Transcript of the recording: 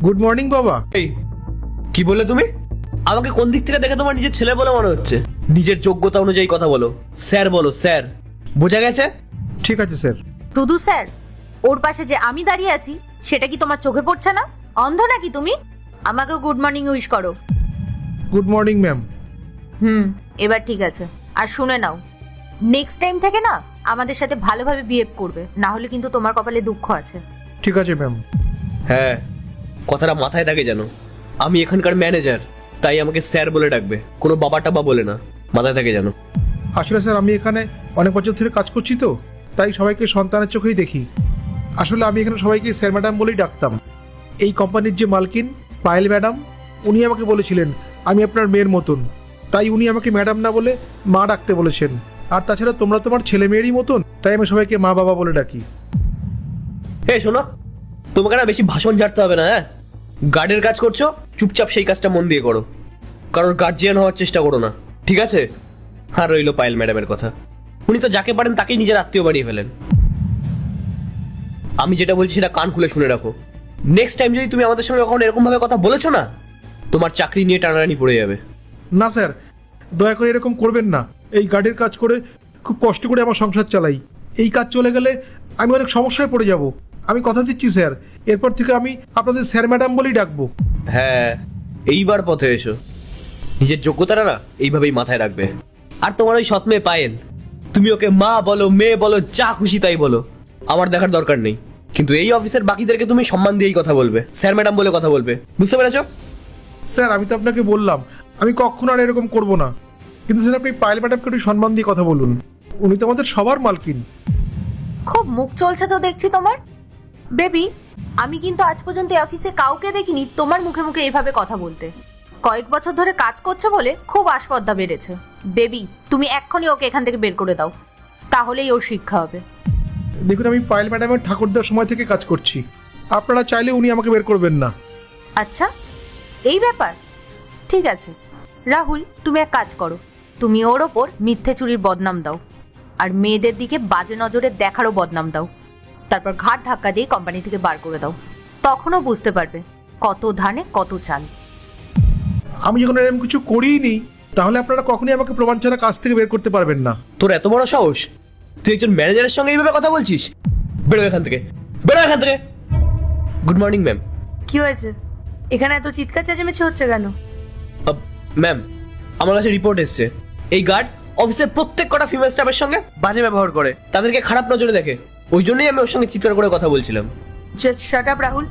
Good morning বাবা। এই কি বললে তুমি? আমাকে কোন দিক থেকে দেখে তোমার নিজের ছেলে বলে মনে হচ্ছে? নিজের যোগ্যতা অনুযায়ী কথা বলো, স্যার বলো স্যার। বোঝা গেছে? ঠিক আছে স্যার। শুধু স্যার? ওর পাশে যে আমি দাঁড়িয়ে আছি সেটা কি তোমার চোখে পড়ছে না? অন্ধ নাকি তুমি? আমাকেও গুড মর্নিং উইশ করো। Good morning ma'am. এবার ঠিক আছে। আর শুনে নাও, নেক্সট টাইম থেকে না আমাদের সাথে ভালোভাবে বিহেভ করবে, না হলে কিন্তু তোমার কপালে দুঃখ আছে। ঠিক আছে ম্যাম। হ্যাঁ, কথাটা মাথায় থাকে যেন। আমি এখানকার ম্যানেজার, তাই আমাকে স্যার বলে ডাকবে, কোনো বাবা টাবা বলে না। মাথায় থাকে যেন। আসলে স্যার আমি এখানে অনেক বছর ধরে কাজ করছি তো, তাই সবাইকে সন্তানের চোখেই দেখি। আসলে আমি এখানে সবাইকে স্যার ম্যাডাম বলেই ডাকতাম। এই কোম্পানির যে মালকিন পায়েল ম্যাডাম, উনি আমাকে বলেছিলেন আমি আপনার মেয়ের মতন, তাই উনি আমাকে ম্যাডাম না বলে মা ডাকতে বলেছেন। আর তাছাড়া তোমরা তোমার ছেলে মেয়েরই মতন, তাই আমি সবাইকে মা বাবা বলে ডাকি। হে শোনো, তোমাকে না বেশি ভাষণ ঝাড়তে হবে না। হ্যাঁ, গার্ডের কাজ করছো, চুপচাপ সেই কাজটা মন দিয়ে করো। কারোর গার্জিয়ান হওয়ার চেষ্টা করো না, ঠিক আছে? আর রইলো পায়েল ম্যাডামের কথা, উনি তো যাকে পারেন তাকেই নিজের আত্মীয় বানিয়ে ফেলেন। আমি যেটা বলছি সেটা কান খুলে শুনে রাখো। নেক্সট টাইম যদি তুমি আমাদের সঙ্গে কখনো এরকম ভাবে কথা বলেছো না, তোমার চাকরি নিয়ে টানাটানি পড়ে যাবে। না স্যার, দয়া করে এরকম করবেন না। এই গার্ডের কাজ করে খুব কষ্ট করে আমার সংসার চালাই। এই কাজ চলে গেলে আমি অনেক সমস্যায় পড়ে যাব। আমি কথা দিচ্ছি স্যার, এরপর থেকে আমি আপনাদের স্যার ম্যাডাম বলেই ডাকবো। হ্যাঁ, এইবার পথে এসো। নিজের যোগ্যতাটা না এইভাবেই মাথায় রাখবে। আর তোমার ওই সৎ মেয়ে পায়েল, তুমি ওকে মা বলো, মেয়ে বলো, যা খুশি তাই বলো, আমার দেখার দরকার নেই। কিন্তু এই অফিসের বাকিদেরকে তুমি সম্মান দিয়েই কথা বলবে, স্যার ম্যাডাম বলে কথা বলবে, বুঝতে পেরেছো? স্যার আমি তো আপনাকে বললাম আমি কখনো আর এরকম করব না, কিন্তু স্যার আপনি পায়েল ম্যাডামকে একটু সম্মান দিয়ে কথা বলুন। উনি তো আমাদের সবার মালকিন। খুব মুখ চলছে তো দেখছি তোমার। বেবি, আমি কিন্তু আজ পর্যন্ত এই অফিসে কাউকে দেখিনি তোমার মুখে মুখে এইভাবে কথা বলতে। কয়েক বছর ধরে কাজ করছো বলে খুব আসপদ্দা বেড়েছে। বেবি, তুমি এক্ষুনি ওকে এখান থেকে বের করে দাও, তাহলেই ওর শিক্ষা হবে। দেখুন আমি পায়েল ম্যাডামের ঠাকুর দেওয়ার সময় থেকে কাজ করছি, আপনারা চাইলে উনি আমাকে বের করবেন না। আচ্ছা, এই ব্যাপার? ঠিক আছে রাহুল, তুমি এক কাজ করো, তুমি ওর ওপর মিথ্যে চুরির বদনাম দাও, আর মেয়েদের দিকে বাজে নজরে দেখারও বদনাম দাও। তারপর ঘাট ধাক্কা দিয়ে কোম্পানি থেকে বার করে দাও। তখনও বুঝতে পারবে কত ধানে কত চাল। আমি যখন এরকম কিছু করিনি, তাহলে আপনারা কখনোই আমাকে প্রমাণ ছাড়া কাজ থেকে বের করতে পারবেন না। তোর এত বড় সাহস, তুই একজন ম্যানেজারের সঙ্গে এইভাবে কথা বলছিস? বেরো এখান থেকে, বেরো এখান থেকে। Good morning ma'am. কি হয়েছে? এখানে এত চিৎকার চেঁচামেচি হচ্ছে কেন? ম্যাম, আমার কাছে রিপোর্ট এসেছে, এই গার্ড অফিসের প্রত্যেক কটা ফিমেল স্টাফের সঙ্গে বাজে ব্যবহার করে, তাদেরকে খারাপ নজরে দেখে। ওই জন্যই আমি ওর সঙ্গে চিৎকার করে কথা বলছিলাম। Just shut up Rahul.